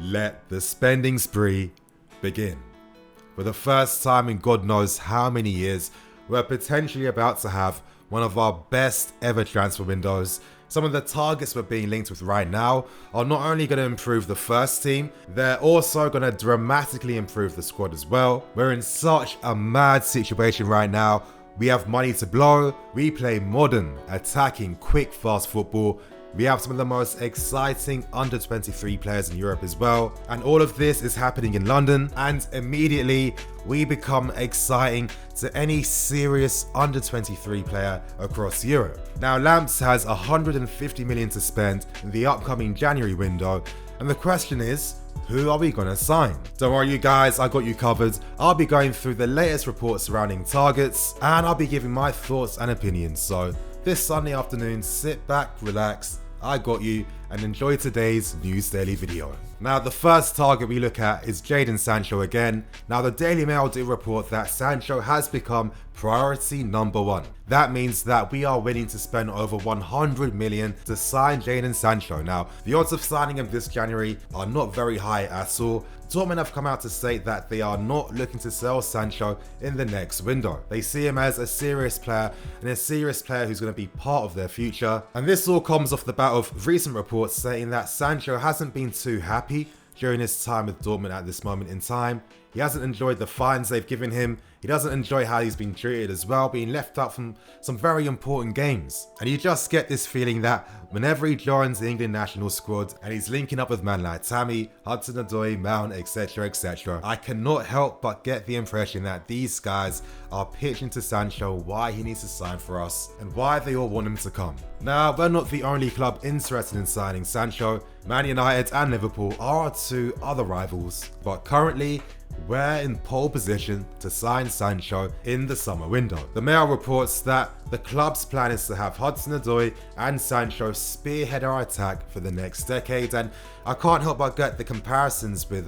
Let the spending spree begin. For the first time in God knows how many years, we're potentially about to have one of our best ever transfer windows. Some of the targets we're being linked with right now are not only going to improve the first team, they're also going to dramatically improve the squad as well. We're in such a mad situation right now. We have money to blow, we play modern, attacking, quick, fast football. We have some of the most exciting under 23 players in Europe as well. And all of this is happening in London, and immediately we become exciting to any serious under 23 player across Europe. Now Lamps has 150 million to spend in the upcoming January window, and the question is, who are we gonna sign? Don't worry you guys, I got you covered. I'll be going through the latest reports surrounding targets, and I'll be giving my thoughts and opinions. So this Sunday afternoon, sit back, relax, I got you, and enjoy today's News Daily video. Now the first target we look at is Jadon Sancho again. Now the Daily Mail do report that Sancho has become priority number one. That means that we are willing to spend over 100 million to sign Jadon Sancho. Now the odds of signing him this January are not very high at all. Dortmund have come out to state that they are not looking to sell Sancho in the next window. They see him as a serious player, and a serious player who's going to be part of their future. And this all comes off the bat of recent reports saying that Sancho hasn't been too happy during his time with Dortmund at this moment in time. He hasn't enjoyed the fines they've given him. He doesn't enjoy how he's been treated as well, being left out from some very important games. And you just get this feeling that whenever he joins the England national squad and he's linking up with men like Tammy, Hudson-Odoi, Mount, etc, I cannot help but get the impression that these guys are pitching to Sancho why he needs to sign for us and why they all want him to come. Now, we're not the only club interested in signing Sancho. Man United and Liverpool are our two other rivals, but currently we're in pole position to sign Sancho in the summer window. The Mail reports that the club's plan is to have Hudson-Odoi and Sancho spearhead our attack for the next decade, and I can't help but get the comparisons with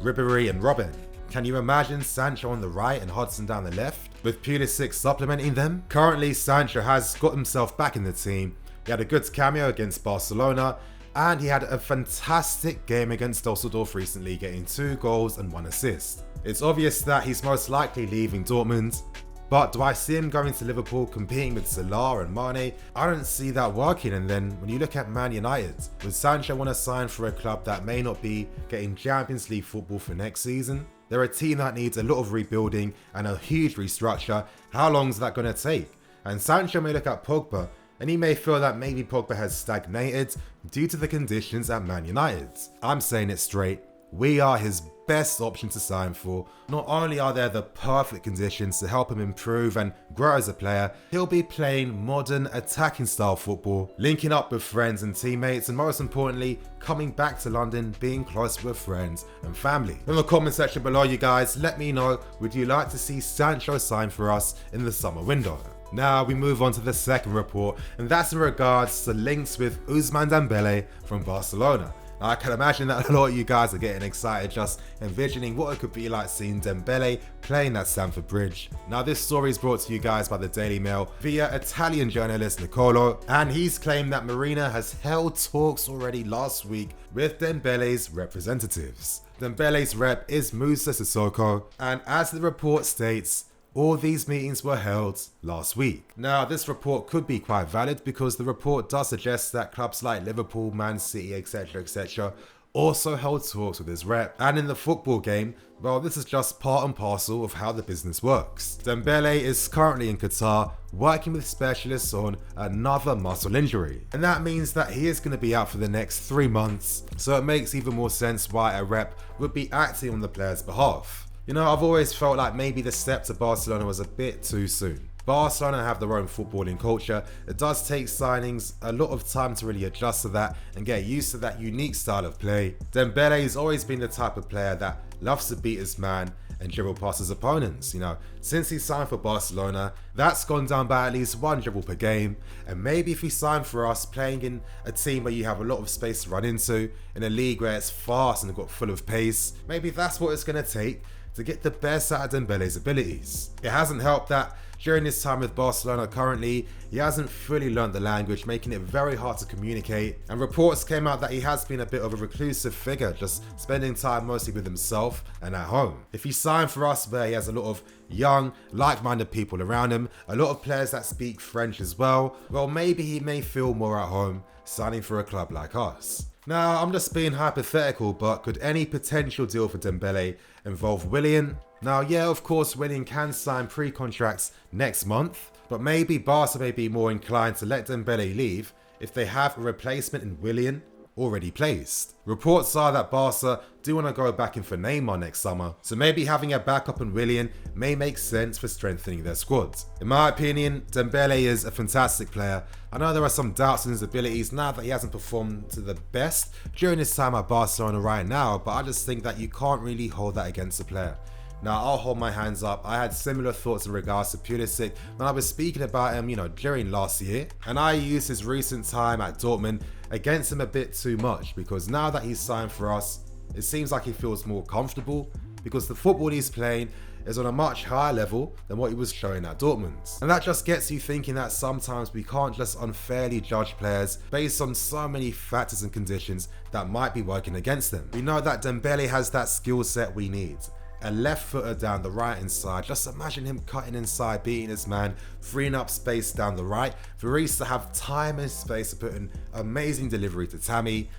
Ribéry and Robin. Can you imagine Sancho on the right and Hudson down the left, with Pulisic supplementing them? Currently, Sancho has got himself back in the team. He had a good cameo against Barcelona, and he had a fantastic game against Düsseldorf recently, getting 2 goals and 1 assist. It's obvious that he's most likely leaving Dortmund, but do I see him going to Liverpool competing with Salah and Mane? I don't see that working. And then when you look at Man United, would Sancho want to sign for a club that may not be getting Champions League football for next season? They're a team that needs a lot of rebuilding and a huge restructure. How long is that going to take? And Sancho may look at Pogba, and he may feel that maybe Pogba has stagnated due to the conditions at Man United. I'm saying it straight, we are his best option to sign for. Not only are there the perfect conditions to help him improve and grow as a player, he'll be playing modern attacking style football, linking up with friends and teammates, and most importantly, coming back to London, being close with friends and family. In the comment section below you guys, let me know, would you like to see Sancho sign for us in the summer window? Now we move on to the second report, and that's in regards to links with Ousmane Dembele from Barcelona. Now I can imagine that a lot of you guys are getting excited just envisioning what it could be like seeing Dembele playing at Stamford Bridge. Now this story is brought to you guys by the Daily Mail via Italian journalist Nicolo, and he's claimed that Marina has held talks already last week with Dembele's representatives. Dembele's rep is Musa Sissoko, and as the report states, all these meetings were held last week. Now, this report could be quite valid because the report does suggest that clubs like Liverpool, Man City, etc, also held talks with his rep. And in the football game, well, this is just part and parcel of how the business works. Dembele is currently in Qatar working with specialists on another muscle injury. And that means that he is going to be out for the next 3 months. So it makes even more sense why a rep would be acting on the player's behalf. You know, I've always felt like maybe the step to Barcelona was a bit too soon. Barcelona have their own footballing culture. It does take signings a lot of time to really adjust to that and get used to that unique style of play. Dembele has always been the type of player that loves to beat his man and dribble past his opponents. You know, since he signed for Barcelona, that's gone down by at least 1 dribble per game. And maybe if he signed for us, playing in a team where you have a lot of space to run into, in a league where it's fast and got full of pace, maybe that's what it's going to take to get the best out of Dembele's abilities. It hasn't helped that during his time with Barcelona currently, he hasn't fully learned the language, making it very hard to communicate, and reports came out that he has been a bit of a reclusive figure, just spending time mostly with himself and at home. If he signed for us where he has a lot of young, like-minded people around him, a lot of players that speak French as well, maybe he may feel more at home signing for a club like us. Now, I'm just being hypothetical, but could any potential deal for Dembele involve Willian? Now, yeah, of course, Willian can sign pre-contracts next month, but maybe Barca may be more inclined to let Dembele leave if they have a replacement in Willian already placed. Reports are that Barca do want to go back in for Neymar next summer, so maybe having a backup in Willian may make sense for strengthening their squad. In my opinion, Dembele is a fantastic player. I know there are some doubts in his abilities now that he hasn't performed to the best during his time at Barcelona right now, but I just think that you can't really hold that against a player. Now, I'll hold my hands up. I had similar thoughts in regards to Pulisic when I was speaking about him, during last year. And I used his recent time at Dortmund against him a bit too much, because now that he's signed for us, it seems like he feels more comfortable because the football he's playing is on a much higher level than what he was showing at Dortmund. And that just gets you thinking that sometimes we can't just unfairly judge players based on so many factors and conditions that might be working against them. We know that Dembele has that skill set we need. A left footer down the right hand side. Just imagine him cutting inside, beating his man, freeing up space down the right. For Reece to have time and space to put an amazing delivery to Tammy.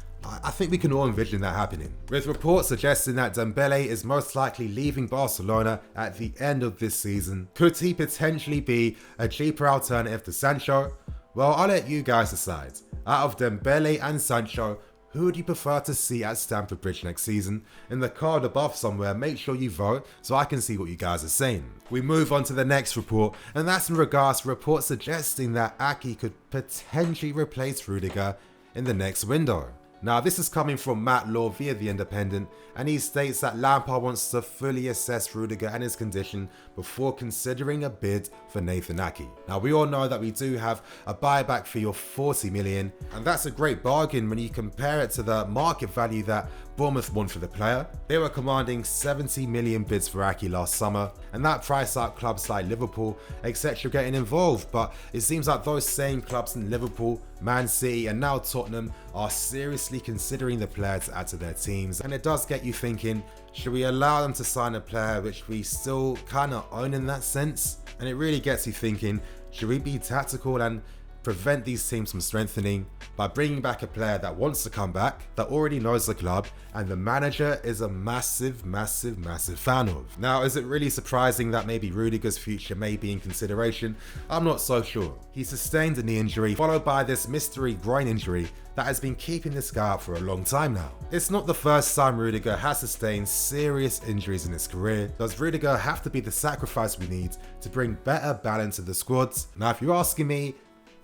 I think we can all envision that happening. With reports suggesting that Dembele is most likely leaving Barcelona at the end of this season. Could he potentially be a cheaper alternative to Sancho? Well, I'll let you guys decide. Out of Dembele and Sancho, who would you prefer to see at Stamford Bridge next season? In the card above somewhere, make sure you vote so I can see what you guys are saying. We move on to the next report, and that's in regards to reports suggesting that Aki could potentially replace Rudiger in the next window. Now, this is coming from Matt Law via The Independent, and he states that Lampard wants to fully assess Rudiger and his condition before considering a bid for Nathan Aki. Now, we all know that we do have a buyback fee of 40 million, and that's a great bargain when you compare it to the market value that Bournemouth won for the player. They were commanding 70 million bids for Aki last summer, and that priced out clubs like Liverpool, etc. getting involved, but it seems like those same clubs in Liverpool, Man City and now Tottenham are seriously considering the player to add to their teams, and it does get you thinking, should we allow them to sign a player which we still kind of own in that sense? And it really gets you thinking, should we be tactical and prevent these teams from strengthening by bringing back a player that wants to come back, that already knows the club, and the manager is a massive fan of? Now, is it really surprising that maybe Rudiger's future may be in consideration? I'm not so sure. He sustained a knee injury followed by this mystery groin injury that has been keeping this guy out for a long time now. It's not the first time Rudiger has sustained serious injuries in his career. Does Rudiger have to be the sacrifice we need to bring better balance to the squads? Now, if you're asking me,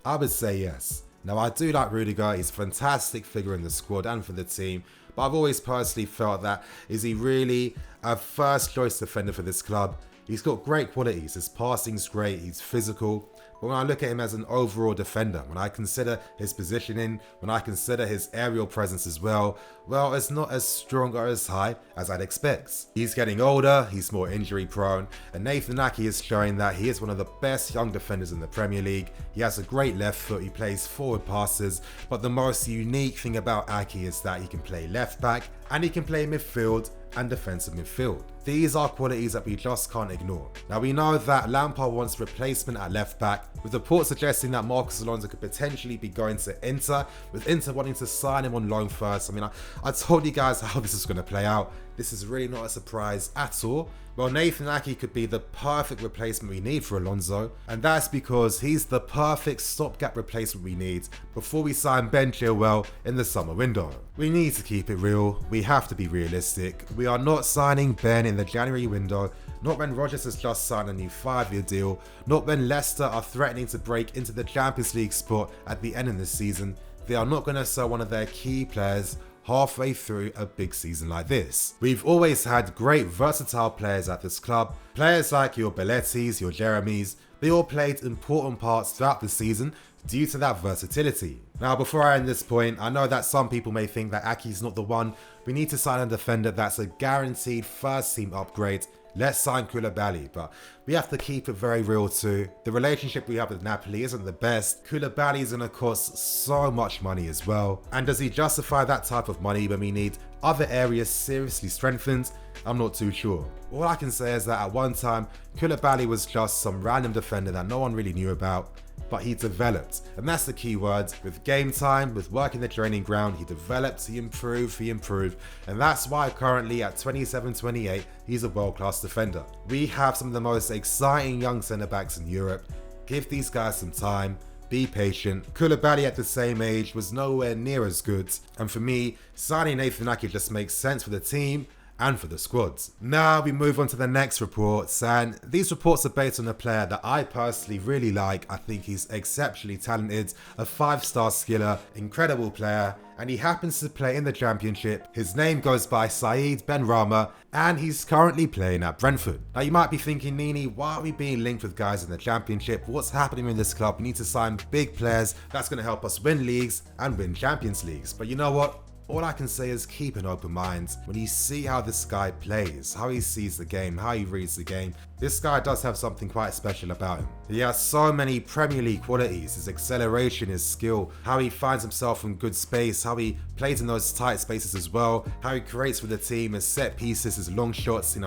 I would say yes. Now, I do like Rudiger, he's a fantastic figure in the squad and for the team, but I've always personally felt that, is he really a first choice defender for this club? He's got great qualities, his passing's great, he's physical, but when I look at him as an overall defender, when I consider his positioning, when I consider his aerial presence as well, it's not as strong or as high as I'd expect. He's getting older, he's more injury prone, and Nathan Aki is showing that he is one of the best young defenders in the Premier League. He has a great left foot, he plays forward passes, but the most unique thing about Aki is that he can play left back and he can play midfield and defensive midfield. These are qualities that we just can't ignore. Now, we know that Lampard wants replacement at left back, with reports suggesting that Marcos Alonso could potentially be going to Inter, with Inter wanting to sign him on loan first. I mean, I told you guys how this is going to play out. This is really not a surprise at all. Well, Nathan Aki could be the perfect replacement we need for Alonso, and that's because he's the perfect stopgap replacement we need before we sign Ben Chilwell in the summer window. We need to keep it real, we have to be realistic. We are not signing Ben in the January window, not when Rodgers has just signed a new 5-year deal, not when Leicester are threatening to break into the Champions League spot at the end of the season. They are not going to sell one of their key players halfway through a big season like this. We've always had great versatile players at this club. Players like your Bellettis, your Jeremies, they all played important parts throughout the season due to that versatility. Now, before I end this point, I know that some people may think that Aki's not the one. We need to sign a defender that's a guaranteed first team upgrade let's sign Koulibaly. But we have to keep it very real too. The relationship we have with Napoli isn't the best. Koulibaly is going to cost so much money as well. And does he justify that type of money when we need other areas seriously strengthened? I'm not too sure. All I can say is that at one time, Koulibaly was just some random defender that no one really knew about, but he developed. And that's the key word. With game time, with work in the training ground, he developed, he improved. And that's why currently at 27, 28, he's a world-class defender. We have some of the most exciting young centre-backs in Europe. Give these guys some time. Be patient. Koulibaly at the same age was nowhere near as good. And for me, signing Nathan Ake just makes sense for the team and for the squads. Now we move on to the next reports, and these reports are based on a player that I personally really like. I think he's exceptionally talented, a 5-star skiller, incredible player, and he happens to play in the Championship. His name goes by Saeed Benrahma, and he's currently playing at Brentford. Now you might be thinking, Nini, why are we being linked with guys in the Championship? What's happening in this club? We need to sign big players that's going to help us win leagues and win Champions Leagues. But you know what? All I can say is keep an open mind. When you see how this guy plays, how he sees the game, how he reads the game, this guy does have something quite special about him. He has so many Premier League qualities, his acceleration, his skill, how he finds himself in good space, how he plays in those tight spaces as well, how he creates for the team, his set pieces, his long shots.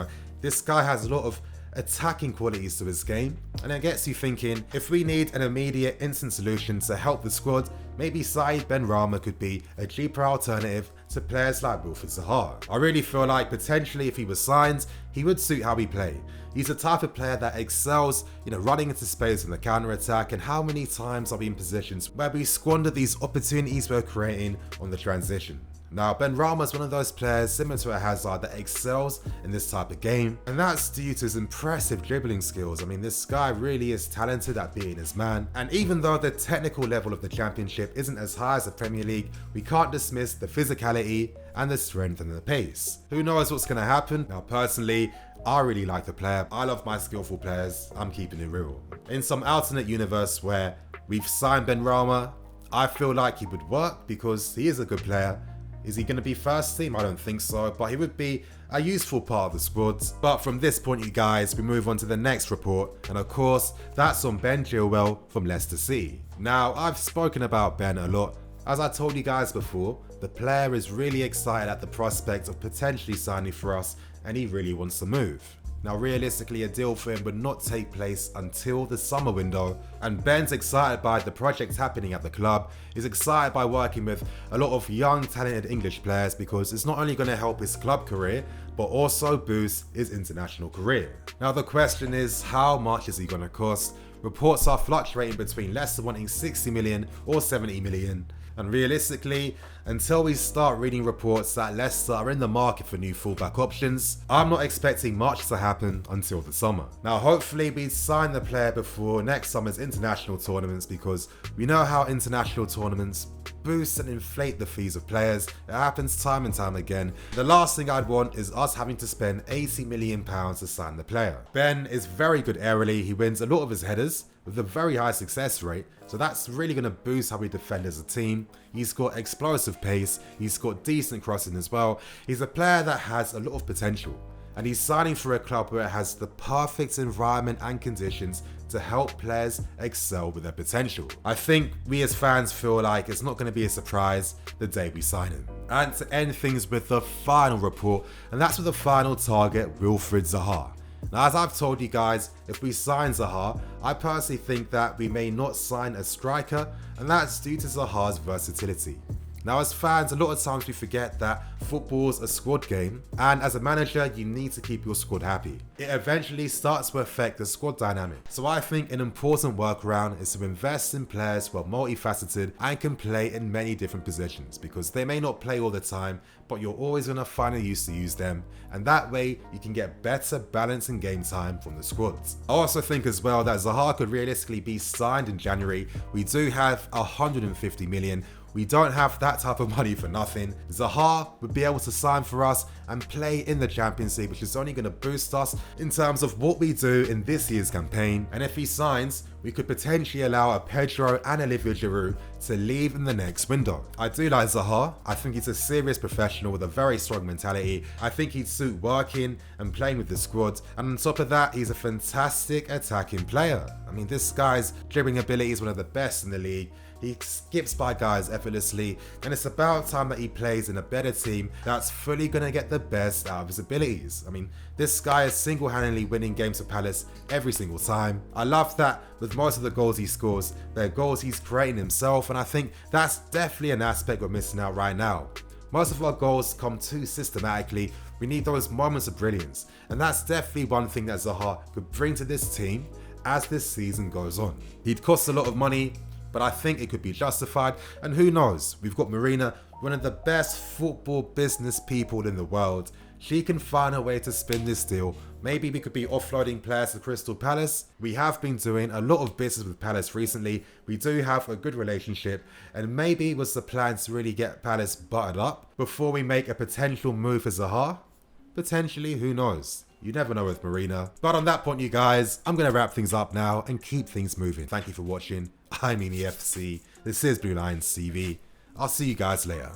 This guy has a lot of attacking qualities to his game, and it gets you thinking, if we need an immediate instant solution to help the squad, maybe Saeed Benrahma could be a cheaper alternative to players like Wilfried Zaha. I really feel like potentially if he was signed, he would suit how we play. He's the type of player that excels, running into space in the counter-attack, and how many times are we in positions where we squander these opportunities we're creating on the transition. Now, Benrahma is one of those players similar to a Hazard that excels in this type of game, and that's due to his impressive dribbling skills. I mean, this guy really is talented at being his man, and even though the technical level of the Championship isn't as high as the Premier League, we can't dismiss the physicality and the strength and the pace. Who knows what's going to happen? Now, personally, I really like the player. I love my skillful players. I'm keeping it real. In some alternate universe where we've signed Benrahma, I feel like he would work because he is a good player. Is he going to be first team? I don't think so, but he would be a useful part of the squad. But from this point, you guys, we move on to the next report, and of course, that's on Ben Chilwell from Leicester City. Now, I've spoken about Ben a lot. As I told you guys before, the player is really excited at the prospect of potentially signing for us, and he really wants to move. Now, realistically, a deal for him would not take place until the summer window, and Ben's excited by the projects happening at the club. He's excited by working with a lot of young, talented English players because it's not only going to help his club career, but also boost his international career. Now, the question is, how much is he going to cost? Reports are fluctuating between Leicester wanting 60 million or 70 million. And realistically, until we start reading reports that Leicester are in the market for new fullback options, I'm not expecting much to happen until the summer. Now, hopefully we sign the player before next summer's international tournaments, because we know how international tournaments boost and inflate the fees of players. It happens time and time again. The last thing I'd want is us having to spend £80 million to sign the player. Ben is very good aerially. He wins a lot of his headers with a very high success rate, so that's really going to boost how we defend as a team. He's got explosive pace, he's got decent crossing as well. He's a player that has a lot of potential, and he's signing for a club where it has the perfect environment and conditions to help players excel with their potential. I think we as fans feel like it's not going to be a surprise the day we sign him. And to end things with the final report, and that's with the final target, Wilfried Zaha. Now, as I've told you guys, if we sign Zaha, I personally think that we may not sign a striker, and that's due to Zaha's versatility. Now, as fans, a lot of times we forget that football's a squad game, and as a manager, you need to keep your squad happy. It eventually starts to affect the squad dynamic. So I think an important workaround is to invest in players who are multifaceted and can play in many different positions, because they may not play all the time, but you're always going to find a use to use them, and that way you can get better balance in game time from the squads. I also think as well that Zaha could realistically be signed in January. We do have 150 million we don't have that type of money for nothing. Zaha would be able to sign for us and play in the Champions League, which is only going to boost us in terms of what we do in this year's campaign. And if he signs, we could potentially allow a Pedro and Olivier Giroud to leave in the next window. I do like Zaha. I think he's a serious professional with a very strong mentality. I think he'd suit working and playing with the squad. And on top of that, he's a fantastic attacking player. I mean, this guy's dribbling ability is one of the best in the league. He skips by guys effortlessly, and it's about time that he plays in a better team that's fully going to get the best out of his abilities. I mean, this guy is single-handedly winning games for Palace every single time. I love that with most of the goals he scores, they're goals he's creating himself, and I think that's definitely an aspect we're missing out right now. Most of our goals come too systematically. We need those moments of brilliance, and that's definitely one thing that Zaha could bring to this team as this season goes on. He'd cost a lot of money, but I think it could be justified, and who knows, we've got Marina, one of the best football business people in the world. She can find a way to spin this deal. Maybe we could be offloading players to Crystal Palace. We have been doing a lot of business with Palace recently. We do have a good relationship, and maybe it was the plan to really get Palace buttered up before we make a potential move for Zaha. Potentially, who knows? You never know with Marina. But on that point, you guys, I'm going to wrap things up now and keep things moving. Thank you for watching. I'm EFC. This is Blue Lions TV. I'll see you guys later.